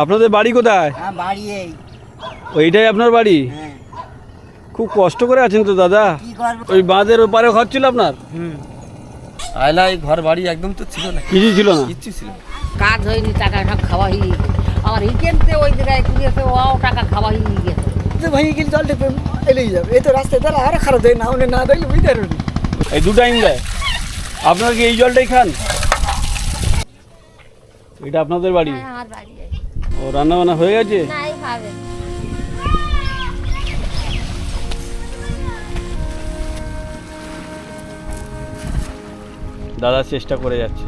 আপনাদের বাড়ি কোথায়? হ্যাঁ বাড়ি এই। ওইটাই আপনার বাড়ি? হ্যাঁ। খুব কষ্ট করে আছেন তো দাদা। কি করবো? ওই বাঁধের ওপারে ঘর ছিল আপনার? আয়লায় ঘর বাড়ি একদম তো ছিল না, কিছুই ছিল না। কিচ্ছু ছিল না। কাজ হয়নি, টাকা সব খাওয়া হয়ে গেছে। আমার হিকেনতে ওই জায়গায় কুড়িয়েছে, ওও টাকা খাওয়া হয়ে গেছে। ভেঙে গেলে জলটা এলেই যাবে। এই তো রাস্তায় তাহলে আরো খারাপ দেয় না, উনি না দেখলে বুঝতে পারবেন। এই দু টাইম দেয়। আপনারা কি এই জলটাই খান? এটা আপনাদের বাড়ি? হ্যাঁ, আমার বাড়ি এই। ও রান্না বান্না হয়ে গেছে? না, এইভাবে। দাদা চেষ্টা করে যাচ্ছে।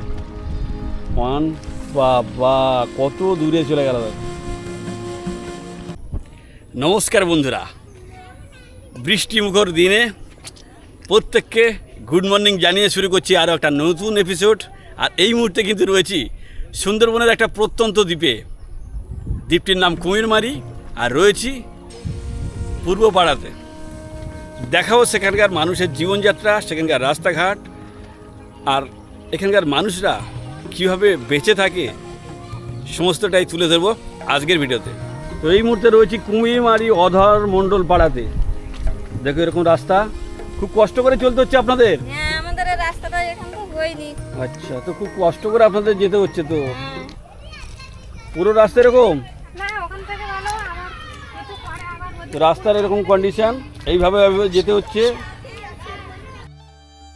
বাবা কত দূরে চলে গেল দাদা। নমস্কার বন্ধুরা, বৃষ্টিমুখর দিনে প্রত্যেককে গুড মর্নিং জানিয়ে শুরু করছি আরও একটা নতুন এপিসোড। আর এই মুহূর্তে কিন্তু রয়েছি সুন্দরবনের একটা প্রত্যন্ত দ্বীপে। দ্বীপটির নাম কুমিরমারি, আর রয়েছি পূর্বপাড়াতে। দেখাবো সেখানকার মানুষের জীবনযাত্রা, সেখানকার রাস্তাঘাট, আর এখানকার মানুষরা কীভাবে বেঁচে থাকে, সমস্তটাই তুলে ধরবো আজকের ভিডিওতে। তো এই মুহূর্তে রয়েছি কুমিরমারি অধর মণ্ডল পাড়াতে। দেখো এরকম রাস্তা, খুব কষ্ট করে চলতে হচ্ছে আপনাদের। হ্যাঁ, আমাদের এই রাস্তাটা এখন তো হয়নি। আচ্ছা, তো খুব কষ্ট করে আপনাদের যেতে হচ্ছে তো। পুরো রাস্তা এরকম? না, ওখান থেকে ভালো আবার একটু পরে আবার তো রাস্তার এরকম কন্ডিশন, এইভাবে যেতে হচ্ছে।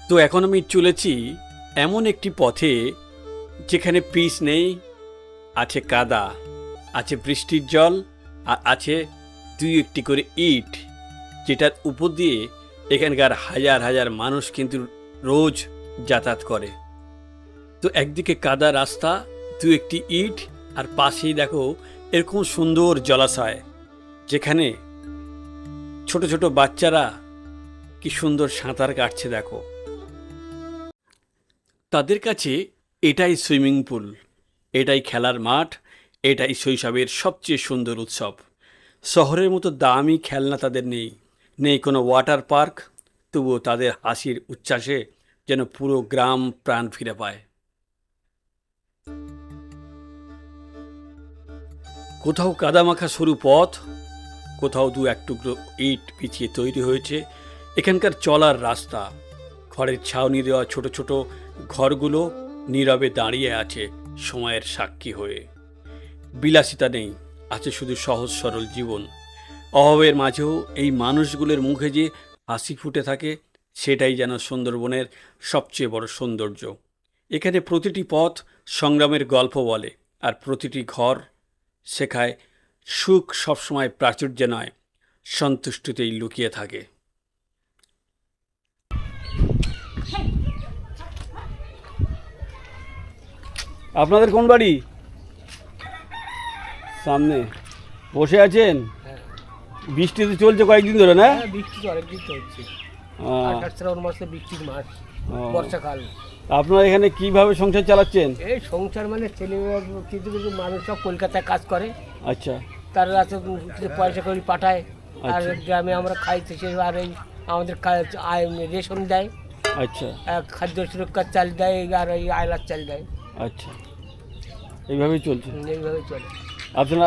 তো এখন আমি চলেছি এমন একটি পথে যেখানে পিচ নেই, আছে কাদা, আছে বৃষ্টির জল, আর আছে দুই একটি করে ইট, যেটার উপর দিয়ে এখানকার হাজার হাজার মানুষ কিন্তু রোজ যাতায়াত করে। তো একদিকে কাদা রাস্তা, দু একটি ইট, আর পাশেই দেখো এরকম সুন্দর জলাশয়, যেখানে ছোট ছোট বাচ্চারা কি সুন্দর সাঁতার কাটছে দেখো। তাদের কাছে এটাই সুইমিং পুল, এটাই খেলার মাঠ, এটাই শৈশবের সবচেয়ে সুন্দর উৎসব। শহরের মতো দামি খেলনা তাদের নেই, নেই কোনো ওয়াটার পার্ক, তবুও তাদের হাসির উচ্ছ্বাসে যেন পুরো গ্রাম প্রাণ ফিরে পায়। কোথাও কাদামাখা সরু পথ, কোথাও দু এক টুকরো ইট পিছিয়ে তৈরি হয়েছে এখানকার চলার রাস্তা। খড়ের ছাউনি দেওয়া ছোট ছোট ঘরগুলো নীরবে দাঁড়িয়ে আছে সময়ের সাক্ষী হয়ে। বিলাসিতা নেই, আছে শুধু সহজ সরল জীবন। অভাবের মাঝেও এই মানুষগুলোর মুখে যে হাসি ফুটে থাকে, সেটাই যেন সুন্দরবনের সবচেয়ে বড় সৌন্দর্য। এখানে প্রতিটি পথ সংগ্রামের গল্প বলে, আর প্রতিটি ঘর শেখায় সুখ সবসময় প্রাচুর্যে নয়, সন্তুষ্টিতেই লুকিয়ে থাকে। আপনাদের কোন বাড়ি? সামনে বসে আছেন? বৃষ্টি তো চলছে কয়েকদিন ধরে, না? বৃষ্টি তো অনেকদিন চলছে। শ্রাবণ মাসে বৃষ্টির মাস, বর্ষাকাল। আপনারা এখানে কিভাবে সংসার চালাচ্ছেন? এই সংসার মানে ছেলে কিছু কিছু মানুষ সব কলকাতায় কাজ করে। আচ্ছা, তারা আছে কিছু পয়সা করে পাঠায়, আর আচ্ছা। গ্রামে আমরা খাইতে সে, আর এই আমাদের রেশন দেয়। আচ্ছা খাদ্য সুরক্ষার চাল দেয়, আর এই আয়লার চাল দেয়। আচ্ছা, এইভাবেই চলছে। এইভাবে চলে।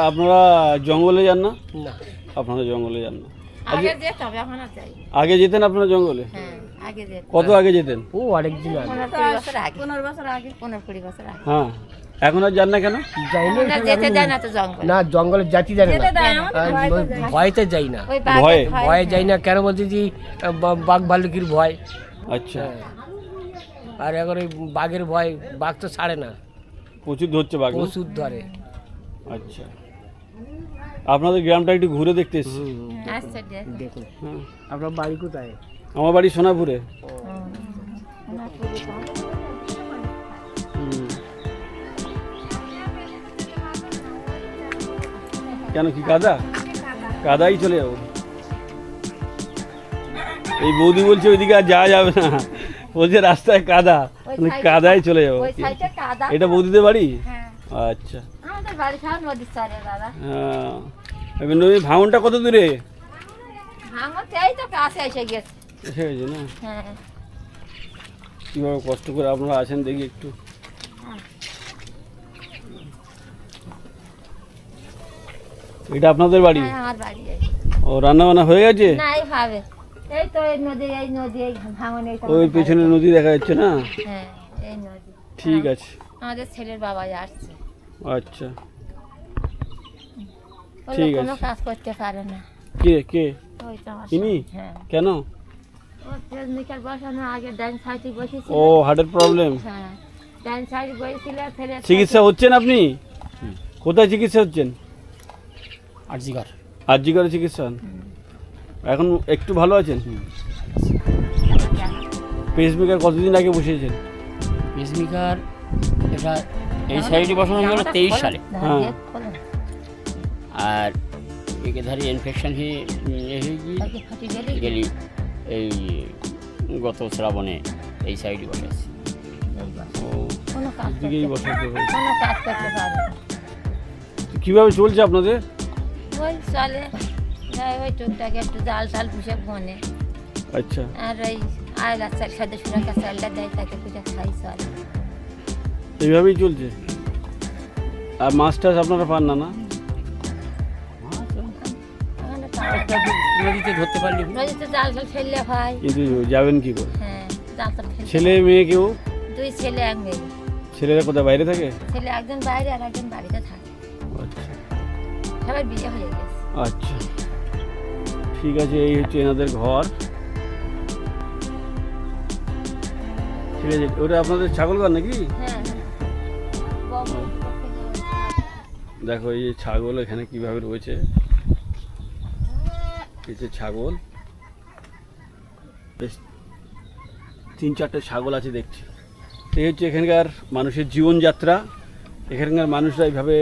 আপনারা জঙ্গলে যান না? না, আপনারা জঙ্গলে যান না? আগে যেতাম, এখন আর যাই। আগে যেতেন আপনারা জঙ্গলে? হ্যাঁ, আগে যেতাম। কত আগে যেতেন? ও অনেকদিন আগে। 15-20 বছর আগে। 15 বছর আগে, 15-20 বছর আগে। হ্যাঁ, এখন আর যান না কেন? যাই না, আমরা যেতে দেয় না তো জঙ্গলে। না জঙ্গলে জাতি জানে যেতে দেয় না, না, আমাদের ভয় তো যায়। ভয়তে যাই না। ওই বাঘের ভয়ে? ভয়ে যাই না কেন বলতে যে বাঘ ভাল্লুকির ভয়। আচ্ছা, আর এখন ওই বাঘের ভয়, বাঘ তো ছাড়ে না, প্রচুর ধরছে বাঘ না? ওষুধ ধরে। আচ্ছা, আপনাদের গ্রামটা একটু ঘুরে দেখতে এসেছি। আচ্ছা, দেখো। দেখুন হ্যাঁ, আপনার বাড়ি কোথায়? আমার বাড়ি সোনাপুরে। কেন, কি কাদা? কাদাই চলে যাবো। এই বৌদি বলছে ওইদিকে আর যাওয়া যাবে না, বলছে রাস্তায় কাদা, কাদাই চলে যাবো। ওই সাইডে কাদা। এটা বৌদিদের বাড়ি? হ্যাঁ, আচ্ছা, আমাদের বাড়ি খাওয়া নদীর চারে দাদা। হ্যাঁ। এবার নদী ভাঙনটা কত দূরে? ভাঙন এই তো কাছে এসে গেছে। এসে গেছে না? হ্যাঁ, কীভাবে কষ্ট করে আপনারা আছেন দেখি একটু। এটা আপনাদের বাড়ি? হ্যাঁ আমার বাড়ি এই। ও রান্না বান্না হয়ে গেছে? না এইভাবে এই তো এই নদী এই ভাঙন এই তো ওই পেছনে নদী দেখা যাচ্ছে না? হ্যাঁ এই নদী। ঠিক আছে। আমাদের ছেলের বাবা আসছে, আচ্ছা ওই ঠিক কোনো আছে। কাজ করতে পারে না। কে কে ওই তো আমার ইনি? স্বামী। হ্যাঁ কেন? ও টেকনিক্যাল বসানো আগে ডান সাইডে বসেছিল। ও হার্টের প্রবলেম। হ্যাঁ ডান সাইডে বসেছিল ছেলে চিকিৎসা হচ্ছেন আপনি? কোথায় চিকিৎসা হচ্ছেন? আরজিকর। আরজি করে চিকিৎসা হন? এখন একটু ভালো আছেন? পেসমেকার কতদিন আগে বসিয়েছেন? পেসমেকার এটা এই সাইডে বসানো হলো 23 সালে, হ্যাঁ। আর একেধারে ইনফেকশন হয়ে গেলি এই গত শ্রাবণে এই সাইডে বসেছি। ও কোনো কাজ দিকেই বসাতে হয়েছে। কোনো কাজ করতে পারে না। কীভাবে চলছে আপনাদের? ওই চলে যাই ওই টুকটাকে একটু জাল টাল পুষে বনে আচ্ছা আর ওই আয়লা চাল সাথে সুরাকা চালটা দেয় তাকে পুজো খাই চলে। এইভাবেই চলছে। আর মাছ টাছ আপনারা পান না? না ওখানে একটা নদীতে ধরতে পারলি নদীতে জাল টাল ফেললে হয়। কিন্তু যাবেন কি করে? হ্যাঁ জাল টাল ফেললে ছেলে মেয়ে কেউ? দুই ছেলে এক মেয়ে। ছেলেরা কোথায় বাইরে থাকে? ছেলে একজন বাইরে আর একজন বাড়িতে থাকে, আচ্ছা সবার বিয়ে হয়ে গেছে। আচ্ছা ঠিক আছে। এই হচ্ছে এনাদের ঘর। ঠিক আছে। ওটা আপনাদের ছাগল ঘর নাকি? হ্যাঁ দেখো এই যে ছাগল এখানে কিভাবে রয়েছে। এই যে ছাগল, বেশ 3-4টে ছাগল আছে দেখছি। এই হচ্ছে এখানকার মানুষের জীবনযাত্রা। এখানকার মানুষরা এইভাবে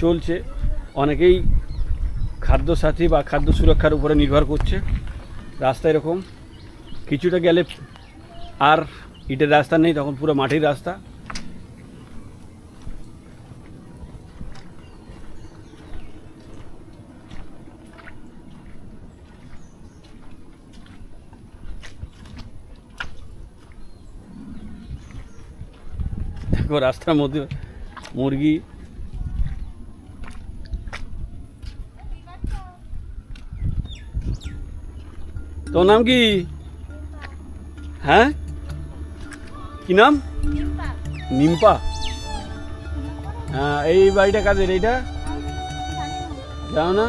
চলছে। অনেকেই খাদ্যসাথী বা খাদ্য সুরক্ষার উপরে নির্ভর করছে। রাস্তা এরকম, কিছুটা গেলে আর ইটের রাস্তা নেই, তখন পুরো মাটির রাস্তা। দেখো রাস্তার মধ্যে মুরগি। তোর নাম কি? হ্যাঁ কি নাম? নিম্পা। হ্যাঁ এই বাড়িটা কাদের? এইটা জানো না?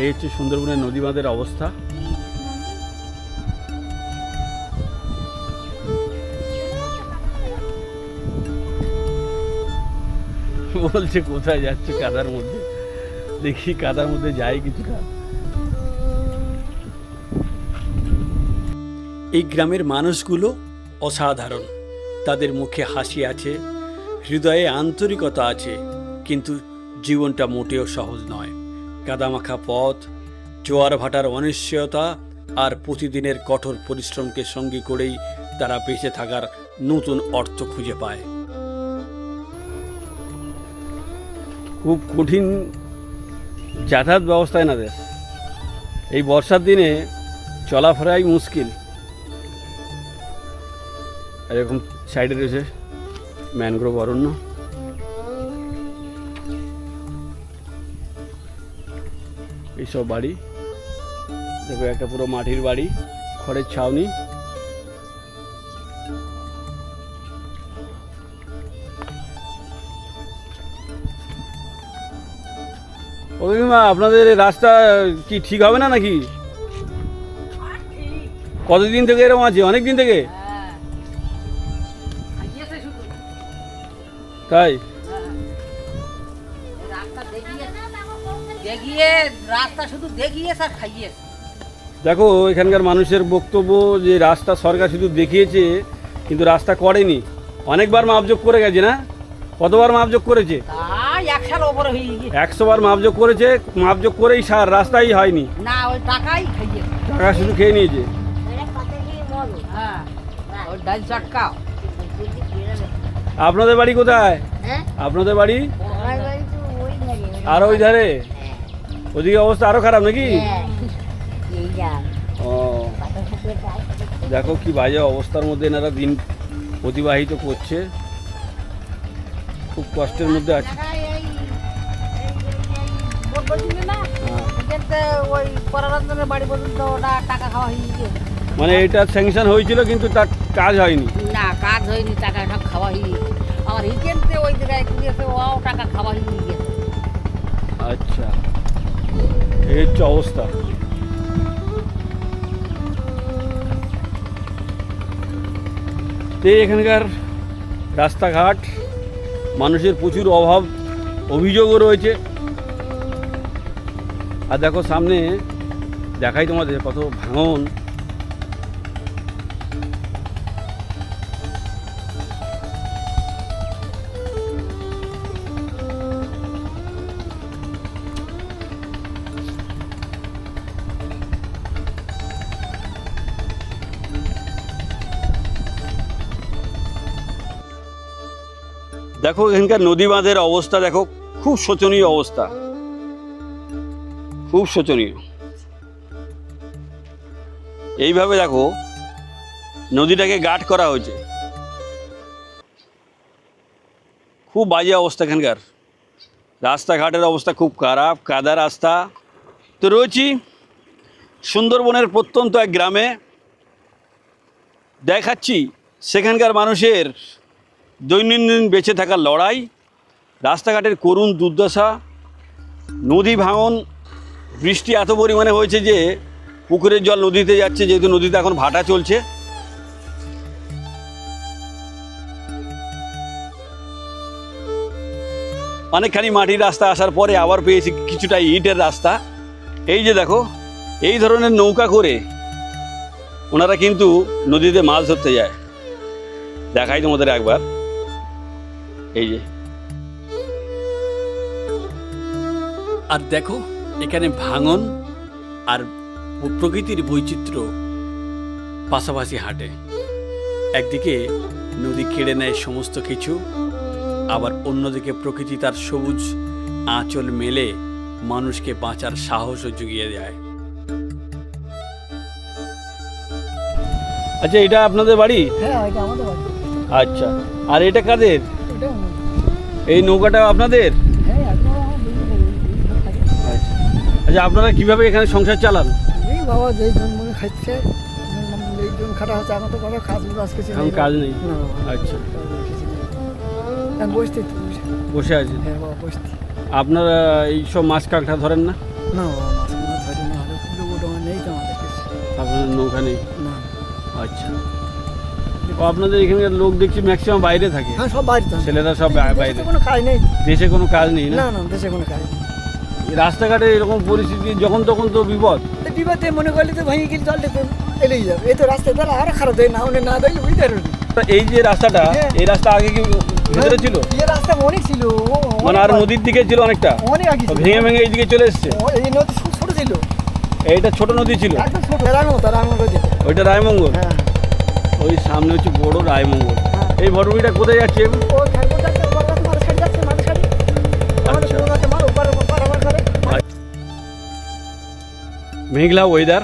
এই হচ্ছে সুন্দরবনের নদী বাঁধের অবস্থা। বলছে কোথায় যাচ্ছে? কাদার মধ্যে। দেখি কাদার মধ্যে যাই কিছুটা। এই গ্রামের মানুষগুলো অসাধারণ। তাদের মুখে হাসি আছে, হৃদয়ে আন্তরিকতা আছে, কিন্তু জীবনটা মোটেও সহজ নয়। কাদামাখা পথ, জোয়ার ভাটার অনিশ্চয়তা আর প্রতিদিনের কঠোর পরিশ্রমকে সঙ্গী করেই তারা বেঁচে থাকার নতুন অর্থ খুঁজে পায়। খুব কঠিন যাতায়াত ব্যবস্থা এনাদের। এই বর্ষার দিনে চলাফেরাই মুশকিল। এরকম সাইডে রয়েছে ম্যানগ্রোভ অরণ্য। এইসব বাড়ি দেখো, একটা পুরো মাটির বাড়ি, খড়ের ছাউনি। ও কাকিমা, আপনাদের এই রাস্তা কি ঠিক হবে না নাকি? কতদিন থেকে এরকম আছে? অনেক দিন থেকে? তাই? দেখিয়ে রাস্তা শুধু দেখিয়েছে আর খাইয়েছে। দেখো এখানকার মানুষের বক্তব্য যে রাস্তা সরকার শুধু দেখিয়েছে কিন্তু রাস্তা করেনি। অনেকবার মাপজোক করে গেছে না? কতবার মাপজোক করেছে? তাই 100-র উপরে হয়ে গিয়ে 100 বার মাপজোক করেছে, মাপজোক করেই রাস্তাই হয়নি। না ওই টাকাই খাইয়েছে। টাকা শুধু খেয়ে নিয়েছে। হ্যাঁ ওই ডাল চটকা। আপনাদের বাড়ি কোথায়? হ্যাঁ আপনাদের বাড়ি? আমার বাড়ি তো ওই ধারে। আর ওই ধারে? ওদিকে অবস্থা আরো খারাপ নাকি? হ্যাঁ এই যা ও দেখো কি বাজে অবস্থার মধ্যে এনারা দিন অতিবাহিত করছে। খুব কষ্টের মধ্যে আছে। ওই পরারঞ্জনের বাড়ি পর্যন্ত ওটা টাকা খাওয়া হয়ে গিয়েছে। মানে এটা স্যাংশন হয়েছিল কিন্তু তার কাজ হয়নি। না কাজ হয়নি, টাকা সব খাওয়া হয়ে গিয়েছে। আমার এইখানতে ওই জায়গায় কুড়িয়েছে, ওও টাকা খাওয়া হয়ে গিয়েছে। আচ্ছা, এই হচ্ছে অবস্থা। তো এখানকার রাস্তাঘাট মানুষের প্রচুর অভাব, অভিযোগও রয়েছে। আর দেখো সামনে দেখাই তোমাদের কত ভাঙন। দেখো এখানকার নদী বাঁধের অবস্থা, দেখো খুব শোচনীয় অবস্থা, খুব শোচনীয়। এইভাবে দেখো নদীটাকে গাঁট করা হয়েছে, খুব বাজে অবস্থা এখানকার। রাস্তাঘাটের অবস্থা খুব খারাপ, কাদা রাস্তা। তো রয়েছি সুন্দরবনের প্রত্যন্ত এক গ্রামে, দেখাচ্ছি সেখানকার মানুষের দৈনন্দিন বেঁচে থাকার লড়াই, রাস্তাঘাটের করুণ দুর্দশা, নদী ভাঙন। বৃষ্টি এত পরিমাণে হয়েছে যে পুকুরের জল নদীতে যাচ্ছে, যেহেতু নদীতে এখন ভাটা চলছে। অনেকখানি মাটির রাস্তা আসার পরে আবার পেয়েছি কিছুটা ইটের রাস্তা। এই যে দেখো, এই ধরনের নৌকা করে ওনারা কিন্তু নদীতে মাছ ধরতে যায়। দেখাই তোমাদের একবার, এই যে। আর দেখো এখানে ভাঙন আর প্রকৃতির বৈচিত্র্য পাশাপাশি হাঁটে। একদিকে নদী কেড়ে নেয় সমস্ত কিছু, আবার অন্যদিকে প্রকৃতি তার সবুজ আঁচল মেলে মানুষকে বাঁচার সাহসও জুগিয়ে দেয়। আচ্ছা, এটা আপনাদের বাড়ি? হ্যাঁ, এটা আমাদের বাড়ি। আচ্ছা, আর এটা কাদের? এটাও এই নৌকাটা আপনাদের? হ্যাঁ, একদম আমার দুই থাকে। আচ্ছা আচ্ছা, আপনারা কিভাবে এখানে সংসার চালান? এই বাবা যেই জন মনে খাচ্ছে, এই জন খাটা হচ্ছে, আমার তো কোনো কাজ বাজ কিছু এখন নেই। কাজ নেই? না, আচ্ছা, আমি বসতে বসে আছেন। হ্যাঁ বাবা বসতে। আপনারা এই সব মাছ কাঁকড়া ধরেন না? না বাবা, মাছ কোনো ধরি না, হলে পুরো ওটা নেই তো আমাদের কিছু। আপনাদের নৌকা নেই? না। আচ্ছা, ও আপনাদের এখানকার লোক দেখছি ম্যাক্সিমাম বাইরে থাকে? হ্যাঁ, সব বাড়িতে। ছেলেরা সব বাইরে? কোনো কাজ নেই। দেশে কোনো কাজ নেই না? না না, দেশে কোনো কাজ নেই। রাস্তাঘাটে এরকম পরিস্থিতি যখন তখন তো বিপদ। তো বিপদে মনে করলে তো ভেঙে গেলে জলটা তো এলেই যাবে। এই তো রাস্তা তাহলে আরো খারাপ দেয় না, উনি না দেখলে বুঝতে পারবেন। এই যে রাস্তাটা, এই রাস্তা আগে কি ভেতরে ছিল? এই রাস্তা অনেক ছিল, মানে আর নদীর দিকে ছিল অনেকটা, অনেক আগে ছিল। ভেঙে ভেঙে এইদিকে চলে এসছে। এই নদী ছোট ছিল, এইটা ছোট নদী ছিল, একদম ছোট। রামগঞ্জ যেতে। ওইটা রায়মঙ্গল। হ্যাঁ, ওই সামনে হচ্ছে বড় রায়মঙ্গল। হ্যাঁ। এই ভটভটিটা কোথায় যাচ্ছে? ও খাইপুর যাচ্ছে, বড়গাছ মাঝে সাইড যাচ্ছে, মাঝে সাইড। আমাদের আচ্ছা। পুরো আছে মার উপর পারাবার করে। মেঘলা ওয়েদার,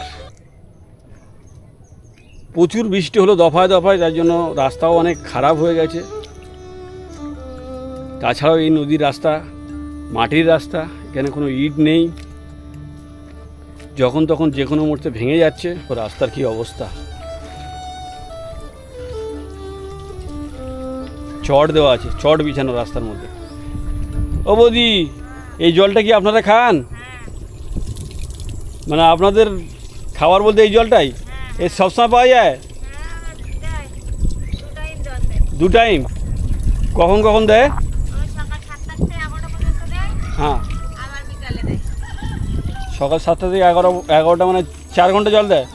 প্রচুর বৃষ্টি হলো দফায় দফায়, যার জন্য রাস্তাও অনেক খারাপ হয়ে গেছে। তাছাড়াও এই নদীর রাস্তা মাটির রাস্তা, এখানে কোনো ইট নেই, যখন তখন যে কোনো মুহূর্তে ভেঙে যাচ্ছে। ও রাস্তার কি অবস্থা! চট দেওয়া আছে, চট বিছানো রাস্তার মধ্যে। ও বৌদি, এই জলটা কি আপনারা খান? মানে আপনাদের খাবার বলতে এই জলটাই? এর সবসময় পাওয়া যায়? 2 টাইম? কখন কখন দেয়? হ্যাঁ, সকাল 7টা থেকে 11টা, মানে 4 ঘন্টা জল দেয়।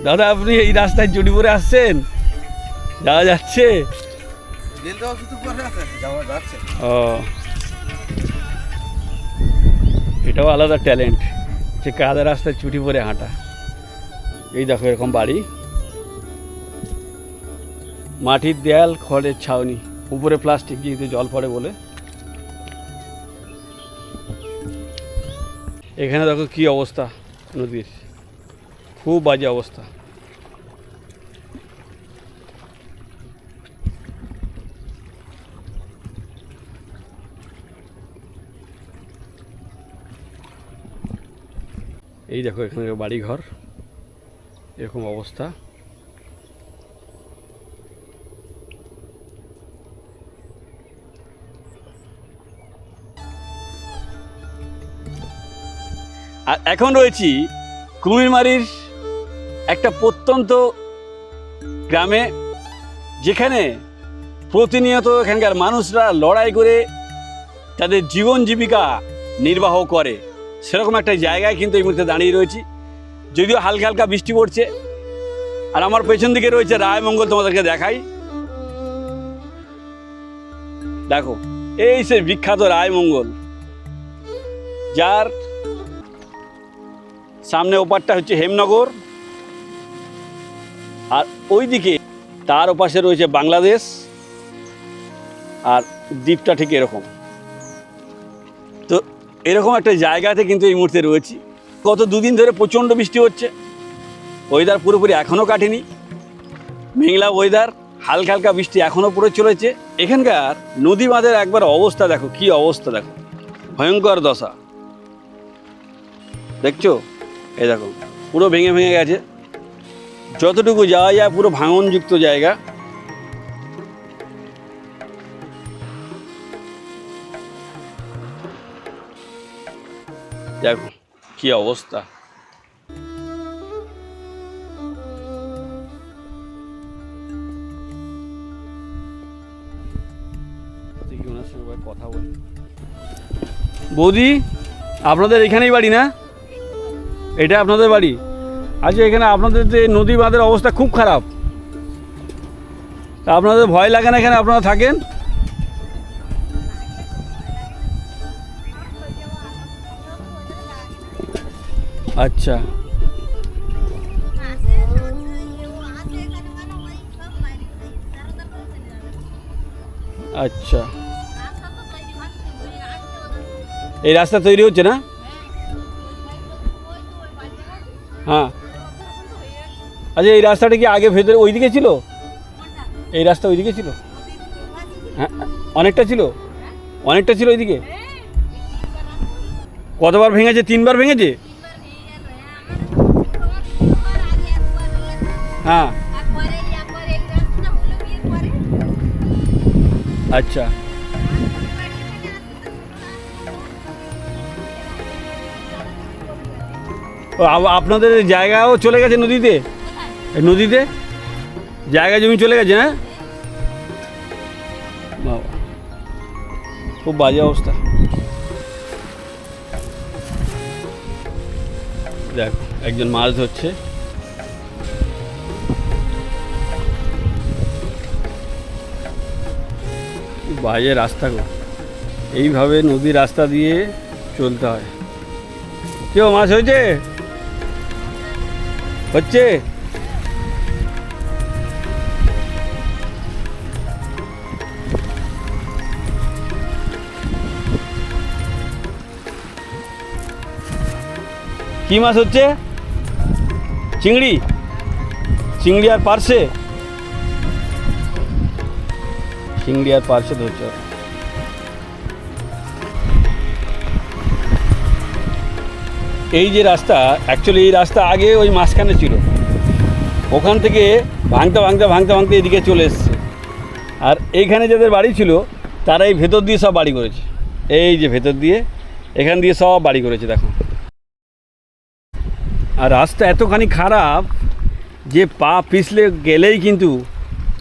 দাদা, আপনি এই রাস্তায় চুরি করে আসছেন? যাওয়া যাচ্ছে? ও, এটাও আলাদা ট্যালেন্ট, যে কাদা রাস্তায় চুটি পরে হাঁটা। এই দেখো এরকম বাড়ি, মাটির দেয়াল, খড়ের ছাউনি, উপরে প্লাস্টিক, যেহেতু জল পড়ে বলে। এখানে দেখো কি অবস্থা নদীর, খুব বাজে অবস্থা। এই দেখো এখানে বাড়িঘর, এরকম অবস্থা। আর এখন রয়েছি কুমিরমারির একটা প্রত্যন্ত গ্রামে, যেখানে প্রতিনিয়ত এখানকার মানুষরা লড়াই করে তাদের জীবন জীবিকা নির্বাহ করে। সেরকম একটা জায়গায় কিন্তু এই মুহূর্তে দাঁড়িয়ে রয়েছি, যদিও হালকা হালকা বৃষ্টি পড়ছে। আর আমার পেছন দিকে রয়েছে রায়মঙ্গল, তোমাদেরকে দেখাই। দেখো এই সে বিখ্যাত রায়মঙ্গল, যার সামনে ওপারটা হচ্ছে হেমনগর, আর ওইদিকে তার ওপাশে রয়েছে বাংলাদেশ, আর দ্বীপটা ঠিক এরকম। তো এরকম একটা জায়গাতে কিন্তু এই মুহূর্তে রয়েছি। গত দুদিন ধরে প্রচণ্ড বৃষ্টি হচ্ছে, ওয়েদার পুরোপুরি এখনও কাটেনি, মেঘলা ওয়েদার, হালকা হালকা বৃষ্টি এখনও পড়ে চলেছে। এখানকার নদী বাঁধের একবার অবস্থা দেখো, কি অবস্থা দেখো, ভয়ঙ্কর দশা। দেখছো, এই দেখো পুরো ভেঙে ভেঙে গেছে, যতটুকু যাওয়া যায় পুরো ভাঙনযুক্ত জায়গা। দেখো কি অবস্থা। কথা বলি। বৌদি, আপনাদের এখানেই বাড়ি না? এটা আপনাদের বাড়ি? আচ্ছা, এখানে আপনাদের যে নদী বাঁধের অবস্থা খুব খারাপ, তা আপনাদের ভয় লাগে না এখানে আপনারা থাকেন? আচ্ছা, আচ্ছা, এই রাস্তা তৈরি হচ্ছে না? হ্যাঁ, আচ্ছা, এই রাস্তাটা কি আগে ভেতরে ওইদিকে ছিল? এই রাস্তা ওইদিকে ছিল? হ্যাঁ, অনেকটা ছিল, অনেকটা ছিল ওইদিকে। কতবার ভেঙেছে? 3বার ভেঙেছে? হ্যাঁ, আচ্ছা, ও আপনাদের জায়গাও চলে গেছে নদীতে? নদীতে জায়গা জমি চলে গেছে? হ্যাঁ, বাবা খুব বাজে অবস্থা। দেখো একজন মাছ ধরছে, বাজে রাস্তা গো, এইভাবে নদী রাস্তা দিয়ে চলতে হয়। কেউ মাছ হয়েছে? হচ্ছে? কি মাছ হচ্ছে? চিংড়ি? চিংড়ি আর পার্শে? চিংড়ি আর পার্শে ধরছে। এই যে রাস্তা, অ্যাকচুয়ালি এই রাস্তা আগে ওই মাঝখানে ছিল, ওখান থেকে ভাঙতে ভাঙতে ভাঙতে ভাঙতে এদিকে চলে এসছে। আর এইখানে যাদের বাড়ি ছিল তারা এই ভেতর দিয়ে সব বাড়ি করেছে, এই যে ভেতর দিয়ে, এখান দিয়ে সব বাড়ি করেছে। দেখো, আর রাস্তা এতখানি খারাপ যে পা পিছলে গেলেই কিন্তু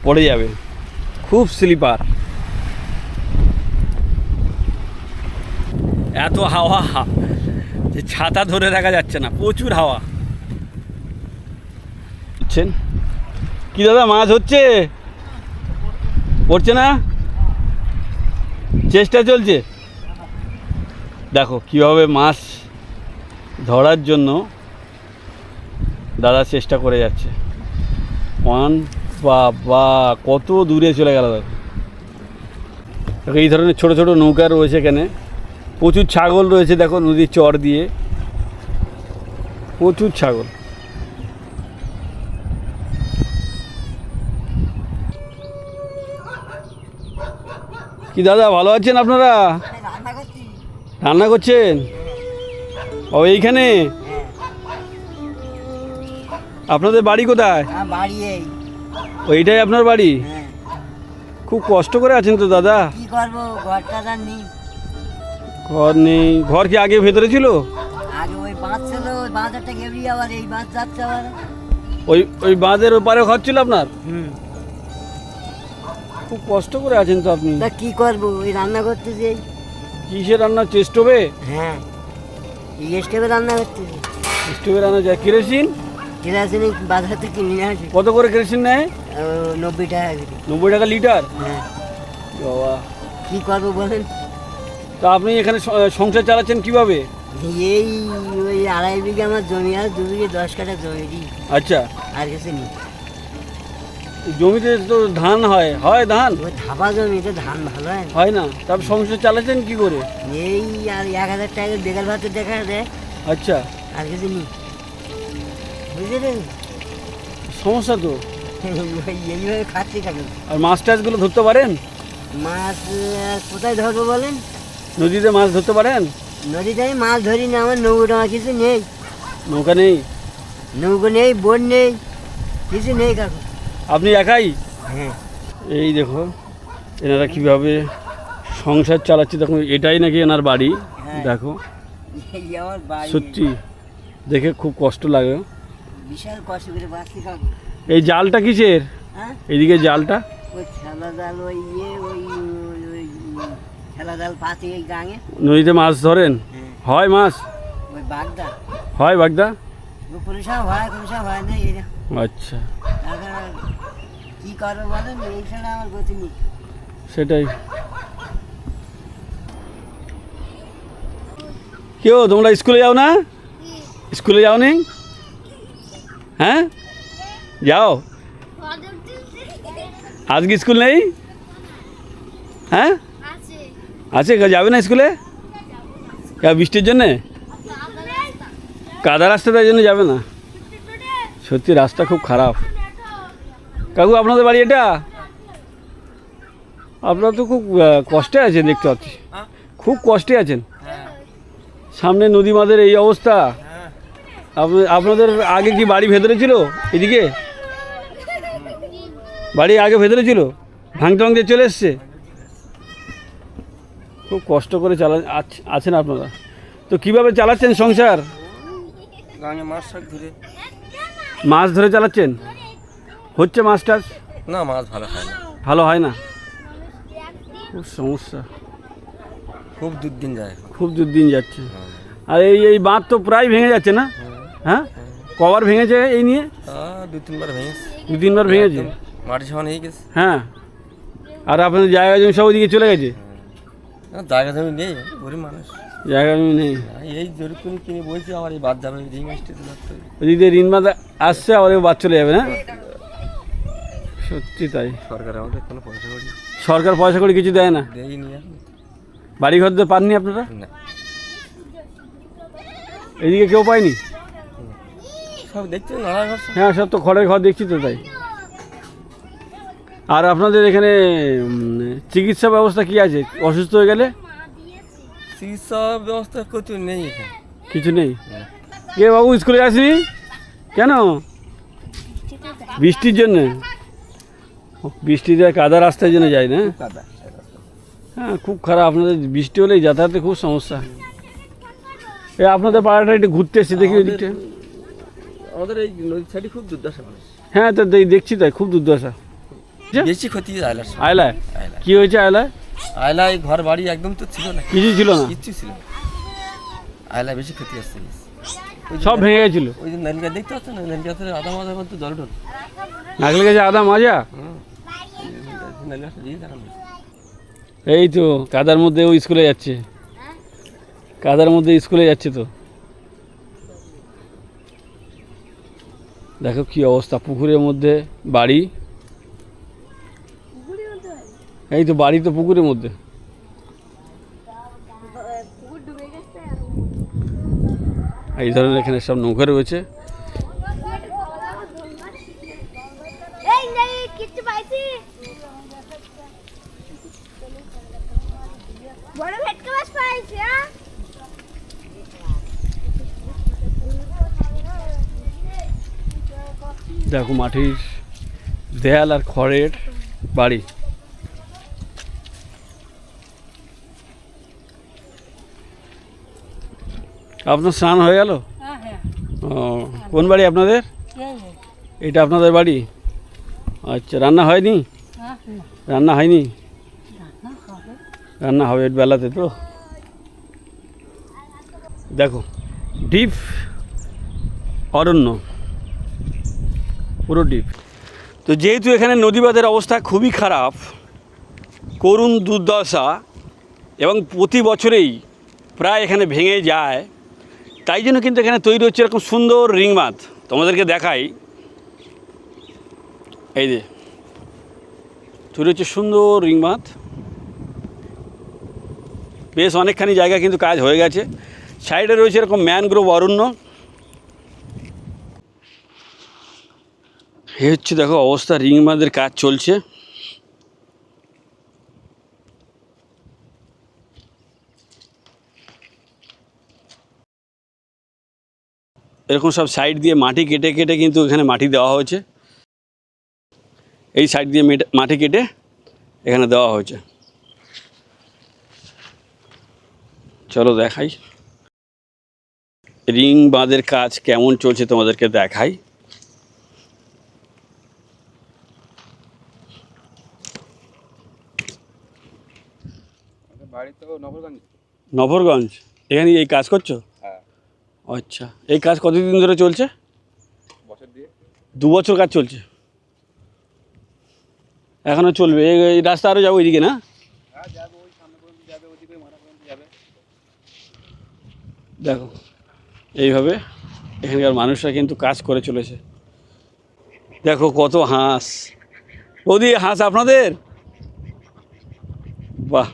পড়ে যাবে, খুব স্লিপার। এত হাওয়া যে ছাতা ধরে রাখা যাচ্ছে না, প্রচুর হাওয়া। বুঝছেন কি দাদা, মাছ হচ্ছে? পড়ছে না? চেষ্টা চলছে। দেখো কীভাবে মাছ ধরার জন্য দাদা চেষ্টা করে যাচ্ছে। বাবা কত দূরে চলে গেল। দেখো এই ধরনের ছোট ছোট নৌকা রয়েছে এখানে, প্রচুর ছাগল রয়েছে। দেখো নদীর চর দিয়ে প্রচুর ছাগল। কি দাদা ভালো আছেন আপনারা? রান্না করছেন? ও এইখানে? আপনাদের বাড়ি কোথায়? বাড়ি এই ওইটাই আপনার বাড়ি? খুব কষ্ট করে আছেন তো দাদা। কি করবো, ঘরটা আর নেই। ঘর নেই? ঘর কি আগে ভেতরে ছিল? আগে ওই বাঁধ ছিল, ওই বাঁধটা গেবি, আবার এই বাঁধ যাচ্ছে আবার। ওই ওই বাঁধের ওপারে ঘর ছিল আপনার? খুব কষ্ট করে আছেন তো আপনি। তা কি করবো, ওই রান্না করতেছি। কিসে রান্না? স্টোভে? হ্যাঁ, এই স্টোভে রান্না করতেছি। স্টোভে রান্না যায়? কেরোসিন? কেরাসিন বাজার থেকে কিনে আসি। কত করে কেরোসিন নেয়? 90 টাকা করে। 90 টাকা লিটার? হ্যাঁ, বাবা, কি করবো বলেন। তা আপনি এখানে সংসার চালাচ্ছেন কিভাবে? এই ওই 2.5 বিঘা আমার জমি আছে, 2 বিঘে 10 কাঠা জমি দিই, আচ্ছা, আর কিছু নেই। জমিতে তো ধান হয়? হয় ধান? ওই ধাপা জমি, তো ধান ভালো হয় না। হয় না? তারপর সংসার চালাচ্ছেন কি করে? এই আর 1000 টাকা বেকার ভাতে দেখা দেয়, আচ্ছা, আর কিছু নেই, বুঝলেন। সমস্যা তো। এইভাবে খাচ্ছি কেন। আর মাছ টাছগুলো ধরতে পারেন? মাছ কোথায় ধরবো বলেন? নদীতে মাছ ধরতে পারেন? নদীতে আমি মাছ ধরি না, আমার নৌকো টাকা কিছু নেই। নৌকা নেই? নৌকো নেই, বোট নেই, কিছু নেই কাকু। আপনি একাই? হ্যাঁ, এই দেখো এনারা কিভাবে সংসার চালাচ্ছে। দেখো এটাই নাকি এনার বাড়ি। দেখো এই আমার বাড়ি। সত্যি দেখে খুব কষ্ট লাগে। বিশাল কষ্ট করে বাঁচছি কাকু। এই জালটা কিসের? হ্যাঁ, এইদিকে জালটা? ওই ঠেলা জাল, ওই ওই ঠেলা জাল পাতি এই গাঙে। নদীতে মাছ ধরেন? হয় মাছ? ওই বাগদা হয় বাগদা? কোনো সময় হয়, কোনো সময় হয় না। এটা আচ্ছা, এখন কি করবো বলেন, এই ছাড়া আমার গতি নেই। সেটাই। কেউ তোমরা স্কুলে যাও না? স্কুলে যাও নি? হ্যাঁ, যাও। আজকে স্কুল নেই? হ্যাঁ আছে। যাবে না স্কুলে? বৃষ্টির জন্যে? কাদা রাস্তা, তাই জন্য যাবে না। সত্যি রাস্তা খুব খারাপ। কাকু আপনাদের বাড়ি এটা? আপনারা তো খুব কষ্টে আছেন দেখতে পাচ্ছি, খুব কষ্টে আছেন। সামনে নদী মাদের এই অবস্থা। আপনাদের আগে কি বাড়ি ভেতরে ছিল? এদিকে বাড়ি আগে ভেতরে ছিল, ভাঙতে ভাঙতে চলে এসছে। খুব কষ্ট করে আছেন আপনারা। তো কিভাবে চালাচ্ছেন সংসার? মাছ ধরে চালাচ্ছেন? হচ্ছে মাছ টাছ? না, মাছ ভালো হয় না। ভালো হয় না? খুব সমস্যা, খুব দুর্দিন যায়। খুব দুর্দিন যাচ্ছে। আর এই বাঁধ তো প্রায় ভেঙে যাচ্ছে না? হ্যাঁ, কবার ভেঙেছে এই নিয়ে? 2-3 বার ভেঙেছে। 2-3 বার ভেঙেছে? মাটি সমান হয়ে গেছে। হ্যাঁ, আর আপনাদের জায়গা জমি সব ওইদিকে চলে গেছে? জায়গা জমি নেই, গরিব মানুষ, জায়গা জমি নেই। এই জরিপ করে কিনে বলছি, আমার এই বাদ যাবে, রিং আসতে ধরতে হবে। ওইদিক দিয়ে ঋণ বাঁধা আসছে, আবার বাদ চলে যাবে না? সত্যি তাই। সরকার আমাদের কোনো পয়সা করি সরকার পয়সা করে কিছু দেয় না? দেয়নি এখন। বাড়ি ঘর তো পাননি আপনারা? না, এদিকে কেউ পায়নি? সব দেখছি নানা ঘর সব। হ্যাঁ, সব তো খড়ের ঘর দেখছি তো, তাই। আর আপনাদের এখানে চিকিৎসা ব্যবস্থা কি আছে? অসুস্থ হয়ে গেলে চিকিৎসা ব্যবস্থা কিছু নেই এখানে। কিছু নেই? কে বাবু স্কুলে আসিনি কেন? বৃষ্টির জন্যে? বৃষ্টিতে কাদা রাস্তার জন্য যায় না? হ্যাঁ, খুব খারাপ। আপনাদের বৃষ্টি হলেই যাতায়াতে খুব সমস্যা। আপনাদের পাড়াটা একটু ঘুরতে এসে দেখি ওই দিকটা। আমাদের এই নদীর সাইডে খুব দুর্দশা মানুষ। হ্যাঁ, তো দেখছি তাই, খুব দুর্দশা। বেশি ক্ষতি আয়লার। আয়লায় কি হয়েছে? আয়লায় আয়লায় ঘর বাড়ি একদম তো ছিল না, কিছু ছিল না? কিচ্ছু ছিল না। আয়লায় বেশি ক্ষতি আসছে। সব ভেঙে গেছিল? ওই যে নারকেল দেখতে পাচ্ছ না, নারকেল গাছের আধা মাজা মধ্যে জল ঢোল। নারকেল গাছে আদা মাজা? নারকেল গাছটা দিয়ে দাঁড়ানো। এই তো কাদার মধ্যে ও স্কুলে যাচ্ছে, কাদার মধ্যে স্কুলে যাচ্ছে তো। দেখো কি অবস্থা, পুকুরের মধ্যে বাড়ি। এই তো বাড়ি তো পুকুরের মধ্যে। এই ধরনের এখানে সব নৌকা রয়েছে। দেখো মাটির দেয়াল আর খড়ের বাড়ি। আপনার স্নান হয়ে গেল? ও, কোন বাড়ি আপনাদের? এটা আপনাদের বাড়ি? আচ্ছা, রান্না হয়নি? রান্না হয়নি? রান্না হবে বেলাতে তো। দেখো ডিপ অরণ্য, পুরো ডিপ। তো যেহেতু এখানে নদীবাঁধের অবস্থা খুবই খারাপ, করুণ দুর্দশা, এবং প্রতি বছরেই প্রায় এখানে ভেঙে যায়, তাই জন্য কিন্তু এখানে তৈরি হচ্ছে এরকম সুন্দর রিং বাঁধ। তোমাদেরকে দেখাই, এই যে তৈরি হচ্ছে সুন্দর রিং বাঁধ। বেশ অনেকখানি জায়গা কিন্তু কাজ হয়ে গেছে। সাইডে রয়েছে এরকম ম্যানগ্রোভ অরণ্য। এই হচ্ছে দেখো অবস্থা, রিং বাঁধের কাজ চলছে। এরকম সব সাইড দিয়ে মাটি কেটে কেটে কিন্তু এখানে মাটি দেওয়া হয়েছে। এই সাইড দিয়ে মাটি কেটে এখানে দেওয়া হয়েছে। চলো দেখাই রিং বাঁধের কাজ কেমন চলছে, তোমাদেরকে দেখাই। বাড়ি তো নগরগঞ্জ। নভরগঞ্জ, এখানে এই কাজ করছো? হ্যাঁ। আচ্ছা, এই কাজ কতদিন ধরে চলছে? বছর দিয়ে 2 বছর কাজ চলছে, এখনও চলবে? এই রাস্তা আরও যাবো ওইদিকে না? হ্যাঁ যাবে, ওই সামনে পর্যন্ত যাবে, ওইদিকে মাথা পর্যন্ত যাবে। দেখো এইভাবে এখানকার মানুষরা কিন্তু কাজ করে চলেছে। দেখো কত হাঁস। বৌদি, হাঁস আপনাদের? বাহ,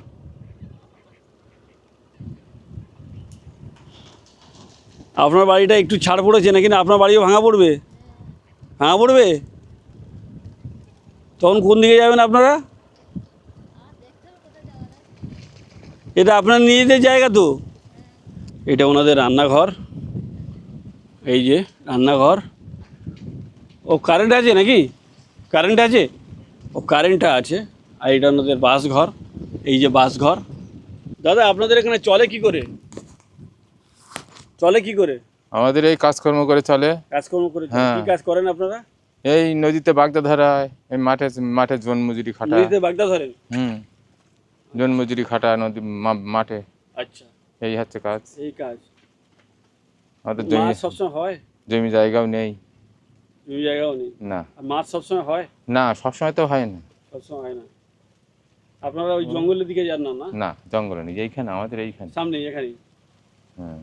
আপনার বাড়িটা একটু ছাড় পড়েছে নাকি? না আপনার বাড়িও ভাঙা পড়বে? ভাঙা পড়বে তখন কোন দিকে যাবেন আপনারা? এটা আপনার নিজেদের জায়গা তো। এটা ওনাদের রান্নাঘর, এই যে রান্নাঘর। ও কারেন্ট আছে নাকি? কারেন্ট আছে? ও কারেন্টটা আছে। আর এটা ওনাদের বাসঘর, এই যে বাসঘর। দাদা, আপনাদের এখানে চলে কি করে? চলে কি করে? আমাদের এই কাজকর্ম করে চলে। কাজকর্ম করে চলে। হ্যাঁ। কি কাজ করেন আপনারা? এই নদীতে বাগদা ধরা হয়, এই মাঠে জন মজুরি খাটা। নদীতে বাগদা ধরেন? জন মজুরি খাটা নদী মাঠে। আচ্ছা, এই হচ্ছে কাজ। এই কাজ। আমাদের মাছ সবসময় হয়? জমি জায়গাও নেই। জমি জায়গাও নেই? না। আর মাছ সবসময় হয়? না, সবসময় তো হয় না। সবসময় হয় না। আপনারা ওই জঙ্গলের দিকে যান না? না, জঙ্গলে নেই, এইখানে আমাদের এইখানে সামনে এখানেই? হ্যাঁ।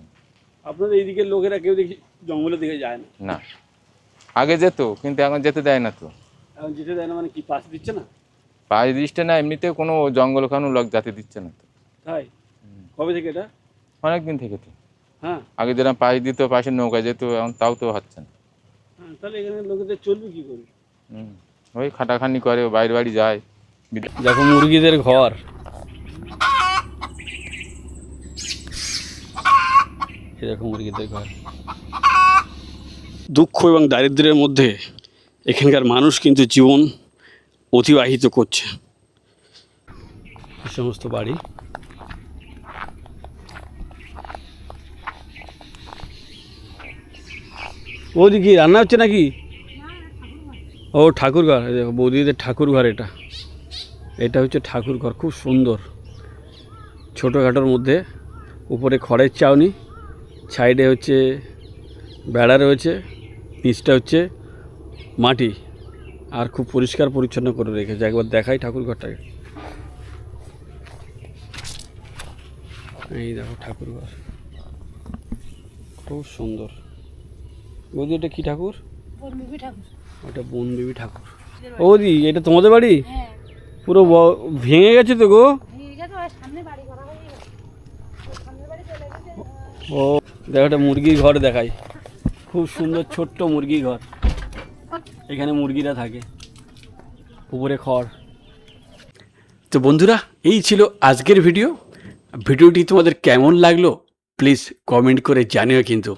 আপনাদের এইদিকের লোকেরা কেউ দেখি জঙ্গলের দিকে যায় না? না, আগে যেত, কিন্তু এখন যেতে দেয় না তো। এখন যেতে দেয় না মানে কি, পাশ দিচ্ছে না? পায়ে দিচ্ছে না, এমনিতে কোনো জঙ্গল কোনো লোক যেতে দিচ্ছে না তো। তাই? কবে থেকে এটা? অনেক দিন থেকে তো। হ্যাঁ। আগে যেরকম পায়ে দিত, পাশে নৌকা যেত, এখন তাও তো হচ্ছে না। হ্যাঁ, তাহলে এখানে লোকেদের চলবে কি করে? ওই খাটাখানি করে, বাইরে বাড়ি যায়। দেখো মুরগিদের ঘর। এরকম মুরগিদের ঘর। দুঃখ এবং দারিদ্র্যের মধ্যে এখানকার মানুষ কিন্তু জীবন অতিবাহিত করছে। এই সমস্ত বাড়ি। ওদিকে কি রান্না হচ্ছে নাকি? ও ঠাকুর ঘর। দেখো বৌদিদের ঠাকুর ঘর। এটা হচ্ছে ঠাকুর ঘর, খুব সুন্দর, ছোটোখাটোর মধ্যে। উপরে খড়ের চাউনি, সাইডে হচ্ছে বেড়া রয়েছে, নিচটা হচ্ছে মাটি, আর খুব পরিষ্কার পরিচ্ছন্ন করে রেখেছে। একবার দেখাই ঠাকুর ঘরটাকে। এই দেখো ঠাকুর ঘর, খুব সুন্দর। বৌদি, এটা কী ঠাকুর? ওটা বনদেবী ঠাকুর। বৌদি, এটা তোমাদের বাড়ি? পুরো ভেঙে গেছে তো গো। ও দেখো একটা মুরগির ঘর দেখাই, খুব সুন্দর ছোট্ট মুরগির ঘর। এখানে মুরগিরা থাকে, উপরে খড়। তো বন্ধুরা, এই ছিল আজকের ভিডিওটি তোমাদের কেমন লাগলো প্লিজ কমেন্ট করে জানিও কিন্তু।